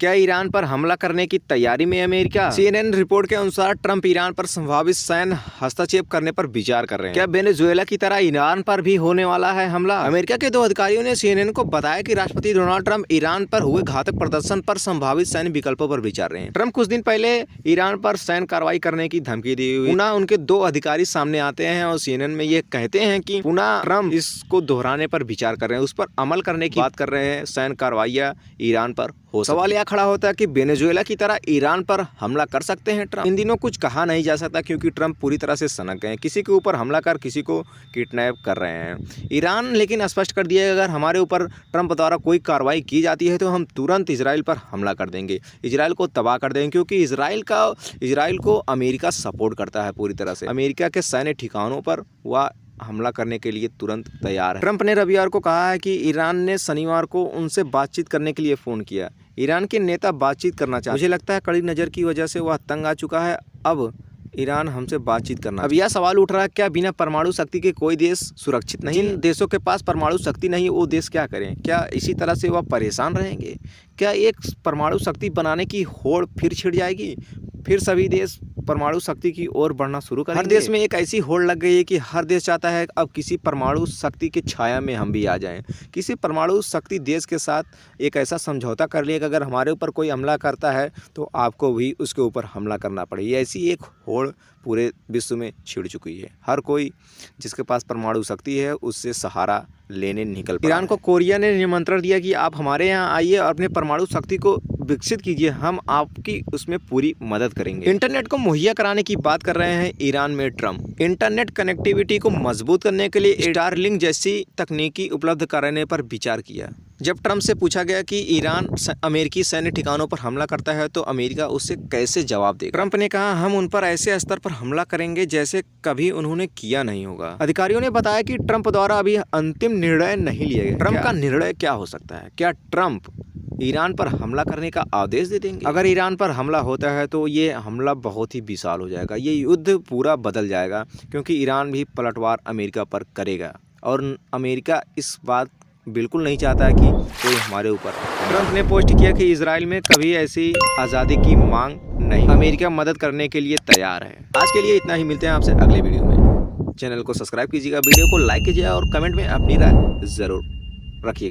क्या ईरान पर हमला करने की तैयारी में अमेरिका? CNN रिपोर्ट के अनुसार ट्रंप ईरान पर संभावित सैन्य हस्तक्षेप करने पर विचार कर रहे हैं। क्या वेनेजुएला की तरह ईरान पर भी होने वाला है हमला? अमेरिका के 2 अधिकारियों ने CNN को बताया कि राष्ट्रपति डोनाल्ड ट्रंप ईरान पर हुए घातक प्रदर्शन पर संभावित सैन्य विकल्पों पर विचार रहे हैं। ट्रंप कुछ दिन पहले ईरान पर सैन्य कार्रवाई करने की धमकी दी हुई। पुनः उनके 2 अधिकारी सामने आते हैं और CNN में ये कहते हैं कि पुनः ट्रंप इसको दोहराने पर विचार कर रहे हैं, उस पर अमल करने की बात कर रहे हैं। सैन्य कार्रवाइयां ईरान पर हो। सवाल यह खड़ा होता है कि वेनेजुएला की तरह ईरान पर हमला कर सकते हैं ट्रंप? इन दिनों कुछ कहा नहीं जा सकता क्योंकि ट्रंप पूरी तरह से सनक गए, किसी के ऊपर हमला कर किसी को किडनैप कर रहे हैं। ईरान लेकिन स्पष्ट कर दिया है अगर हमारे ऊपर ट्रंप द्वारा कोई कार्रवाई की जाती है तो हम तुरंत इजराइल पर हमला कर देंगे, इजराइल को तबाह कर देंगे, क्योंकि इजराइल को अमेरिका सपोर्ट करता है पूरी तरह से। अमेरिका के सैन्य ठिकानों पर वह हमला करने के लिए तुरंत तैयार है। ट्रंप ने रविवार को कहा है कि ईरान ने शनिवार को उनसे बातचीत करने के लिए फ़ोन किया। ईरान के नेता बातचीत करना चाहते हैं। मुझे लगता है कड़ी नज़र की वजह से वह तंग आ चुका है। अब ईरान हमसे बातचीत करना। अब यह सवाल उठ रहा है, क्या बिना परमाणु शक्ति के कोई देश सुरक्षित नहीं? जिन देशों के पास परमाणु शक्ति नहीं वो देश क्या करें? क्या इसी तरह से वह परेशान रहेंगे? क्या एक परमाणु शक्ति बनाने की होड़ फिर छिड़ जाएगी? फिर सभी देश परमाणु शक्ति की ओर बढ़ना शुरू करेंगे? हर देश में एक ऐसी होड़ लग गई है कि हर देश चाहता है अब किसी परमाणु शक्ति की छाया में हम भी आ जाएं। किसी परमाणु शक्ति देश के साथ एक ऐसा समझौता कर लिया कि अगर हमारे ऊपर कोई हमला करता है तो आपको भी उसके ऊपर हमला करना पड़े। ऐसी एक होड़ पूरे विश्व में छिड़ चुकी है। हर कोई जिसके पास परमाणु शक्ति है उससे सहारा लेने निकल पड़ा। ईरान को कोरिया ने निमंत्रण दिया कि आप हमारे यहाँ आइए और अपने परमाणु शक्ति को विकसित कीजिए, हम आपकी उसमें पूरी मदद करेंगे। इंटरनेट को मुहैया कराने की बात कर रहे हैं ईरान में ट्रंप। इंटरनेट कनेक्टिविटी को मजबूत करने के लिए स्टारलिंक जैसी तकनीकी उपलब्ध कराने पर विचार किया। जब ट्रंप से पूछा गया कि ईरान अमेरिकी सैन्य ठिकानों पर हमला करता है तो अमेरिका उससे कैसे जवाब देगा, ट्रंप ने कहा हम उन पर ऐसे स्तर पर हमला करेंगे जैसे कभी उन्होंने किया नहीं होगा। अधिकारियों ने बताया कि ट्रंप द्वारा अभी अंतिम निर्णय नहीं लिया गया। ट्रंप का निर्णय क्या हो सकता है? क्या ट्रंप ईरान पर हमला करने का आदेश दे देंगे? अगर ईरान पर हमला होता है तो ये हमला बहुत ही विशाल हो जाएगा, ये युद्ध पूरा बदल जाएगा, क्योंकि ईरान भी पलटवार अमेरिका पर करेगा और अमेरिका इस बात बिल्कुल नहीं चाहता है कि कोई हमारे ऊपर। ट्रंप ने पोस्ट किया कि इजराइल में कभी ऐसी आज़ादी की मांग नहीं, अमेरिका मदद करने के लिए तैयार है। आज के लिए इतना ही, मिलते हैं आपसे अगले वीडियो में। चैनल को सब्सक्राइब कीजिएगा, वीडियो को लाइक कीजिएगा और कमेंट में अपनी राय ज़रूर रखिएगा।